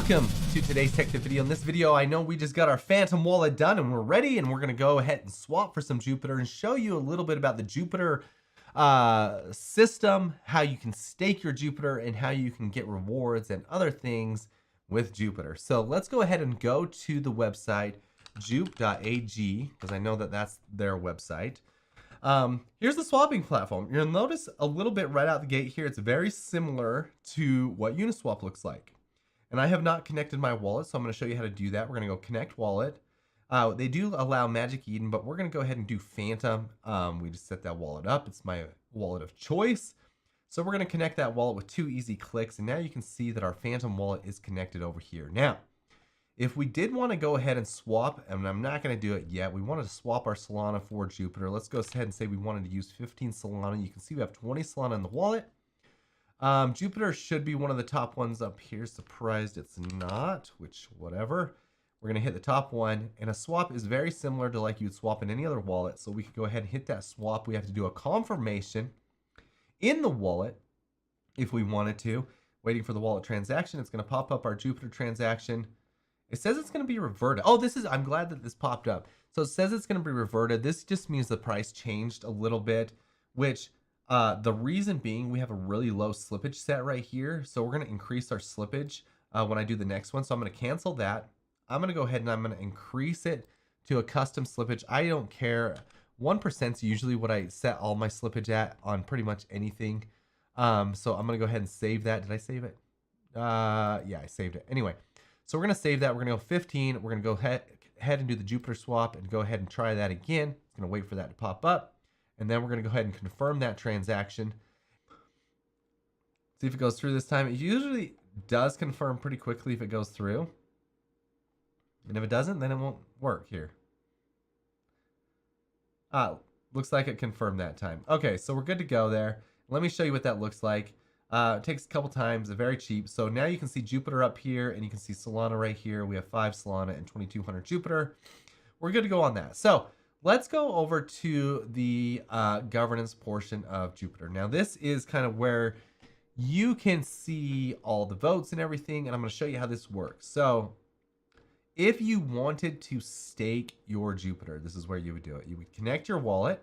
Welcome to today's tech tip video. In this video, I know we just got our Phantom wallet done and we're ready, and we're gonna go ahead and swap for some Jupiter and show you a little bit about the Jupiter system, how you can stake your Jupiter and how you can get rewards and other things with Jupiter. So let's go ahead and go to the website JUP.ag, because I know that that's their website. Here's the swapping platform. You'll notice a little bit right out the gate here. It's very similar to what Uniswap looks like. And I have not connected my wallet, so I'm going to show you how to do that. We're going to go connect wallet. They do allow Magic Eden, but we're going to go ahead and do Phantom. We just set that wallet up. It's my wallet of choice. So we're going to connect that wallet with 2 easy clicks. And now you can see that our Phantom wallet is connected over here. Now, if we did want to go ahead and swap, and I'm not going to do it yet, we wanted to swap our Solana for Jupiter. Let's go ahead and say we wanted to use 15 Solana. You can see we have 20 Solana in the wallet. Jupiter should be one of the top ones up here. Surprised it's not, which whatever. We're going to hit the top one, and a swap is very similar to like you'd swap in any other wallet. So we could go ahead and hit that swap. We have to do a confirmation in the wallet if we wanted to. Waiting for the wallet transaction. It's going to pop up our Jupiter transaction. It says it's going to be reverted. Oh, I'm glad that this popped up. So it says it's going to be reverted. This just means the price changed a little bit, which the reason being we have a really low slippage set right here. So we're going to increase our slippage when I do the next one. So I'm going to cancel that. I'm going to go ahead and I'm going to increase it to a custom slippage. I don't care. 1% is usually what I set all my slippage at on pretty much anything. So I'm going to go ahead and save that. Did I save it? Yeah, I saved it. Anyway, so we're going to save that. We're going to go 15. We're going to go ahead and do the Jupiter swap and go ahead and try that again. It's going to wait for that to pop up. And then we're going to go ahead and confirm that transaction. See if it goes through this time. It usually does confirm pretty quickly if it goes through. And if it doesn't, then it won't work here. Looks like it confirmed that time. Okay, so we're good to go there. Let me show you what that looks like. It takes a couple times, very cheap. So now you can see Jupiter up here and you can see Solana right here. We have 5 Solana and 2,200 Jupiter. We're good to go on that. So let's go over to the governance portion of Jupiter. Now this is kind of where you can see all the votes and everything, and I'm going to show you how this works. So if you wanted to stake your Jupiter, this is where you would do it. You would connect your wallet,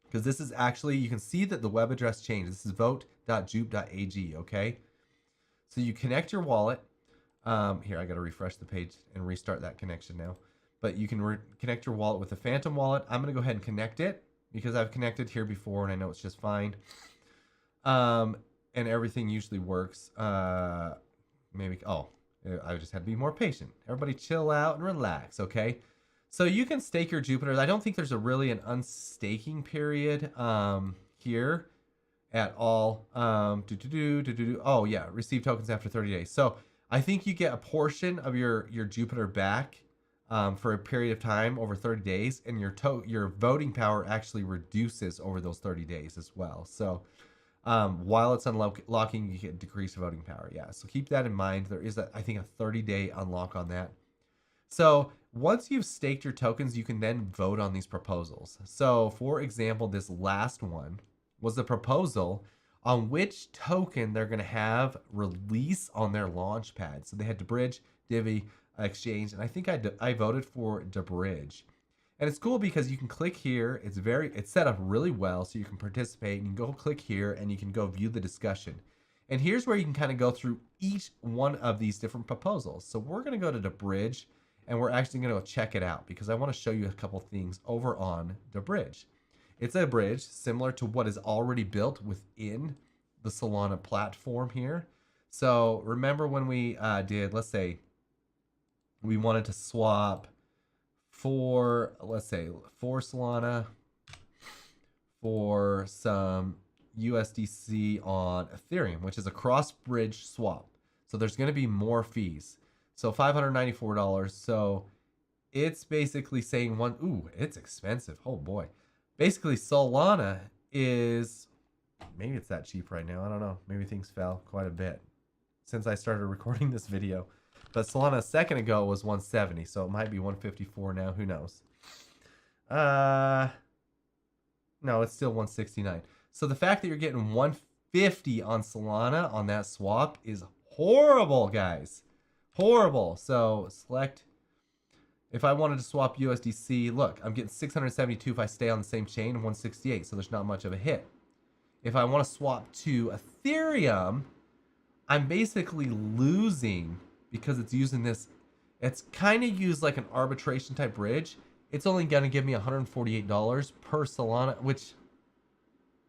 because this is actually, you can see that the web address changed. This is vote.jup.ag, okay? So you connect your wallet. Here, I got to refresh the page and restart that connection now. But you can connect your wallet with the Phantom wallet. I'm going to go ahead and connect it because I've connected here before and I know it's just fine. And everything usually works. Maybe, oh, I just had to be more patient. Everybody chill out and relax, okay? So you can stake your Jupiter. I don't think there's really an unstaking period here at all. Oh, yeah, receive tokens after 30 days. So I think you get a portion of your Jupiter back for a period of time over 30 days, and your voting power actually reduces over those 30 days as well. So while it's unlocking, you get decreased voting power. Yeah, so keep that in mind. There is, I think, a 30-day unlock on that. So once you've staked your tokens, you can then vote on these proposals. So for example, this last one was the proposal on which token they're going to have release on their launch pad. So they had Bridge, Divi, Exchange, and I think I voted for Bridge. And it's cool because you can click here. It's set up really well, so you can participate. And you can go click here and you can go view the discussion. And here's where you can kind of go through each one of these different proposals. So we're going to go to Bridge, and we're actually going to go check it out because I want to show you a couple things over on Bridge. It's a bridge similar to what is already built within the Solana platform here. So remember when we did, let's say, we wanted to swap for, let's say, 4 Solana for some USDC on Ethereum, which is a cross-bridge swap. So there's going to be more fees. So $594. So it's basically saying ooh, it's expensive. Oh boy. Basically, Solana is, maybe it's that cheap right now. I don't know. Maybe things fell quite a bit since I started recording this video. But Solana a second ago was 170, so it might be 154 now. Who knows? No, it's still 169. So the fact that you're getting 150 on Solana on that swap is horrible, guys. Horrible. So select, if I wanted to swap USDC, look, I'm getting 672 if I stay on the same chain and 168, so there's not much of a hit. If I want to swap to Ethereum, I'm basically losing because it's using this. It's kind of used like an arbitration type bridge. It's only going to give me $148 per Solana, which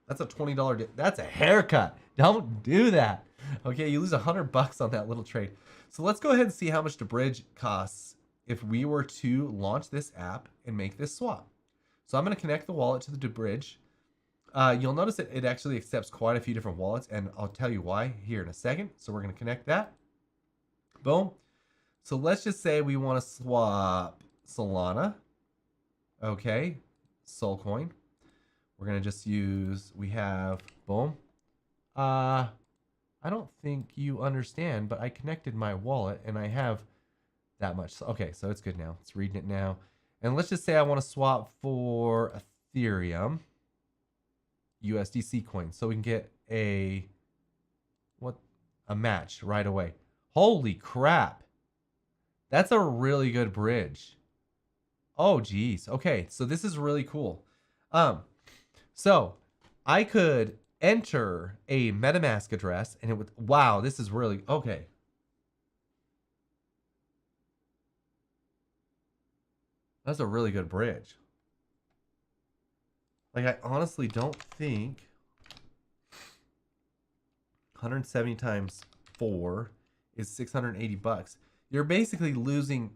that's a $20. That's a haircut. Don't do that. Okay, you lose $100 on that little trade. So let's go ahead and see how much the bridge costs if we were to launch this app and make this swap. So I'm going to connect the wallet to the bridge. You'll notice that it actually accepts quite a few different wallets, and I'll tell you why here in a second. So we're going to connect that. Boom. So let's just say we want to swap Solana. Okay, Solcoin. We're going to just use, we have, boom. I don't think you understand, but I connected my wallet and I have that much. Okay, so it's good now. It's reading it now. And let's just say I want to swap for Ethereum USDC coin, so we can get a match right away. Holy crap. That's a really good bridge. Oh geez. Okay, so this is really cool. So I could enter a MetaMask address and it would, wow, this is really okay. That's a really good bridge. Like, I honestly don't think 170 times 4 is $680. You're basically losing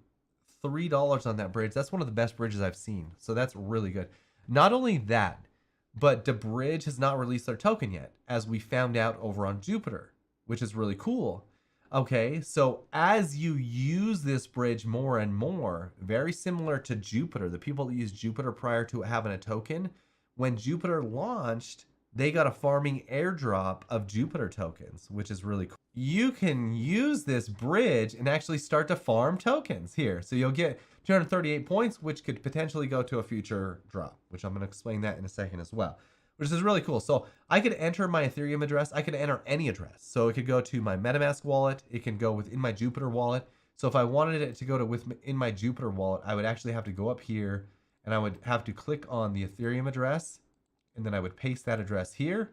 $3 on that bridge. That's one of the best bridges I've seen. So that's really good. Not only that, but the bridge has not released their token yet, as we found out over on Jupiter, which is really cool. Okay, so as you use this bridge more and more, very similar to Jupiter, the people that use Jupiter prior to having a token, when Jupiter launched, they got a farming airdrop of Jupiter tokens, which is really cool. You can use this bridge and actually start to farm tokens here. So you'll get 238 points, which could potentially go to a future drop, which I'm going to explain that in a second as well, which is really cool. So I could enter my Ethereum address. I could enter any address. So it could go to my MetaMask wallet. It can go within my Jupiter wallet. So if I wanted it to go to within my Jupiter wallet, I would actually have to go up here and I would have to click on the Ethereum address, and then I would paste that address here,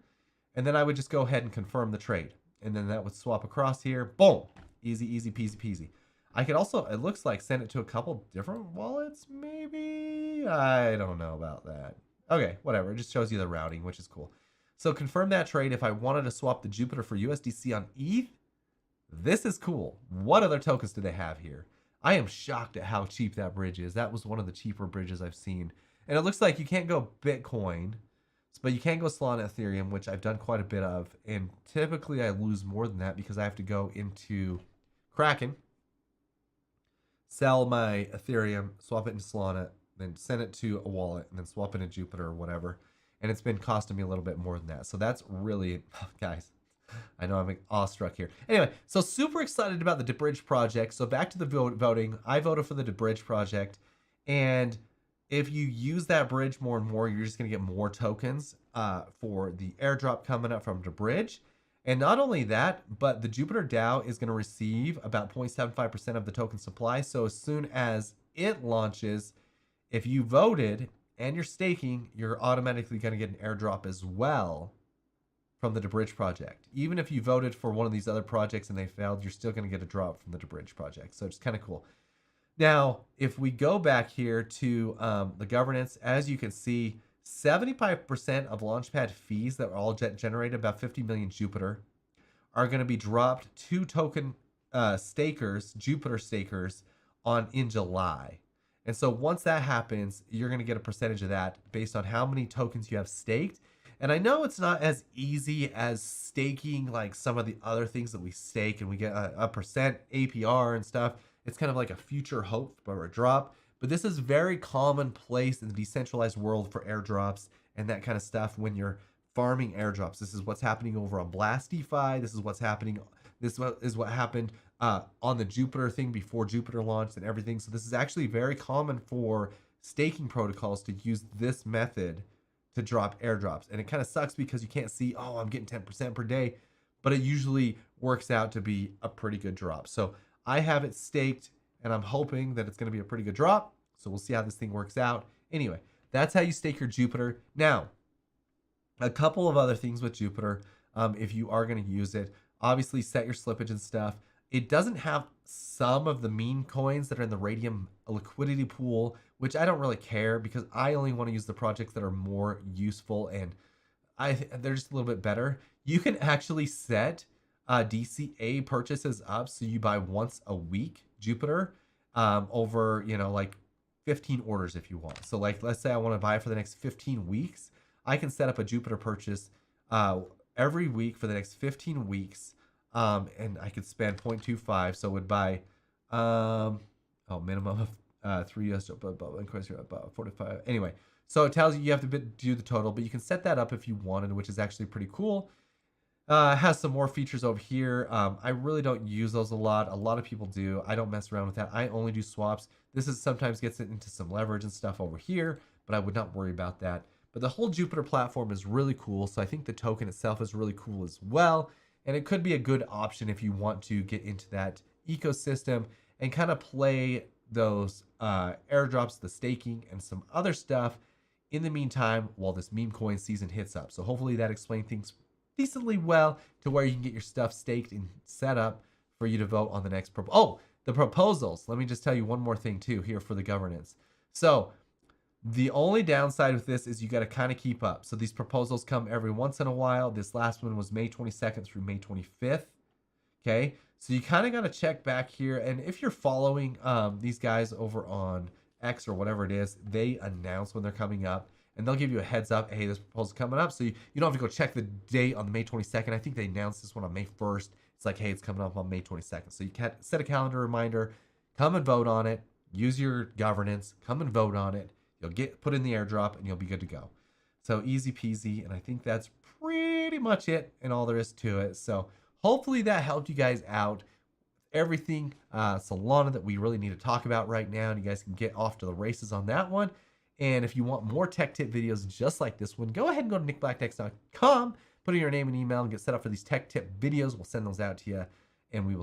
and then I would just go ahead and confirm the trade. And then that would swap across here. Boom. Easy, easy, peasy, peasy. I could also, it looks like, send it to a couple different wallets, maybe? I don't know about that. Okay, whatever. It just shows you the routing, which is cool. So confirm that trade. If I wanted to swap the Jupiter for USDC on ETH, this is cool. What other tokens do they have here? I am shocked at how cheap that bridge is. That was one of the cheaper bridges I've seen. And it looks like you can't go Bitcoin, but you can go Solana, Ethereum, which I've done quite a bit of. And typically I lose more than that because I have to go into Kraken, sell my Ethereum, swap it into Solana, then send it to a wallet, and then swap it into Jupiter or whatever. And it's been costing me a little bit more than that. So that's really, guys, I know I'm awestruck here. Anyway, so super excited about the Bridge project. So back to the voting. I voted for the Bridge project. And if you use that bridge more and more, you're just going to get more tokens for the airdrop coming up from the bridge. And not only that, but the Jupiter DAO is going to receive about 0.75% of the token supply. So as soon as it launches, if you voted and you're staking, you're automatically going to get an airdrop as well from the Bridge project. Even if you voted for one of these other projects and they failed, you're still going to get a drop from the Bridge project. So it's kind of cool. Now, if we go back here to the governance, as you can see, 75% of Launchpad fees that are all generated, about 50 million Jupiter, are going to be dropped to token stakers, Jupiter stakers, in July. And so once that happens, you're going to get a percentage of that based on how many tokens you have staked. And I know it's not as easy as staking like some of the other things that we stake and we get a percent APR and stuff. It's kind of like a future hope for a drop. But this is very commonplace in the decentralized world for airdrops and that kind of stuff when you're farming airdrops. This is what's happening over on Blast DeFi. This is what's happening. This is what happened on the Jupiter thing before Jupiter launched and everything. So this is actually very common for staking protocols to use this method to drop airdrops. And it kind of sucks because you can't see, oh, I'm getting 10% per day, but it usually works out to be a pretty good drop. So I have it staked and I'm hoping that it's going to be a pretty good drop. So we'll see how this thing works out. Anyway, that's how you stake your Jupiter. Now, a couple of other things with Jupiter, if you are going to use it, obviously set your slippage and stuff. It doesn't have some of the meme coins that are in the Radium liquidity pool, which I don't really care because I only want to use the projects that are more useful and they're just a little bit better. You can actually set DCA purchases up so you buy once a week Jupiter over, like 15 orders if you want. So like, let's say I want to buy it for the next 15 weeks. I can set up a Jupiter purchase every week for the next 15 weeks. And I could spend 0.25. So it would buy, minimum of 3 US, about 45. Anyway, so it tells you have to do the total, but you can set that up if you wanted, which is actually pretty cool. It has some more features over here. I really don't use those a lot. A lot of people do. I don't mess around with that. I only do swaps. This is sometimes gets it into some leverage and stuff over here, but I would not worry about that. But the whole Jupiter platform is really cool. So I think the token itself is really cool as well. And it could be a good option if you want to get into that ecosystem and kind of play those airdrops, the staking, and some other stuff in the meantime while this meme coin season hits up. So hopefully that explained things decently well to where you can get your stuff staked and set up for you to vote on the next the proposals. Let me just tell you one more thing too here for the governance. So the only downside with this is you got to kind of keep up. So these proposals come every once in a while. This last one was May 22nd through May 25th. Okay, so you kind of got to check back here. And if you're following these guys over on X or whatever it is, they announce when they're coming up. And they'll give you a heads up, hey, this proposal's coming up. So you don't have to go check the date on the May 22nd. I think they announced this one on May 1st. It's like, hey, it's coming up on May 22nd. So you can set a calendar reminder, come and vote on it, use your governance, come and vote on it. You'll get put in the airdrop and you'll be good to go. So easy peasy. And I think that's pretty much it and all there is to it. So hopefully that helped you guys out. Everything Solana that we really need to talk about right now. And you guys can get off to the races on that one. And if you want more tech tip videos just like this one, go ahead and go to nickblacktechs.com, put in your name and email, and get set up for these tech tip videos. We'll send those out to you, and we will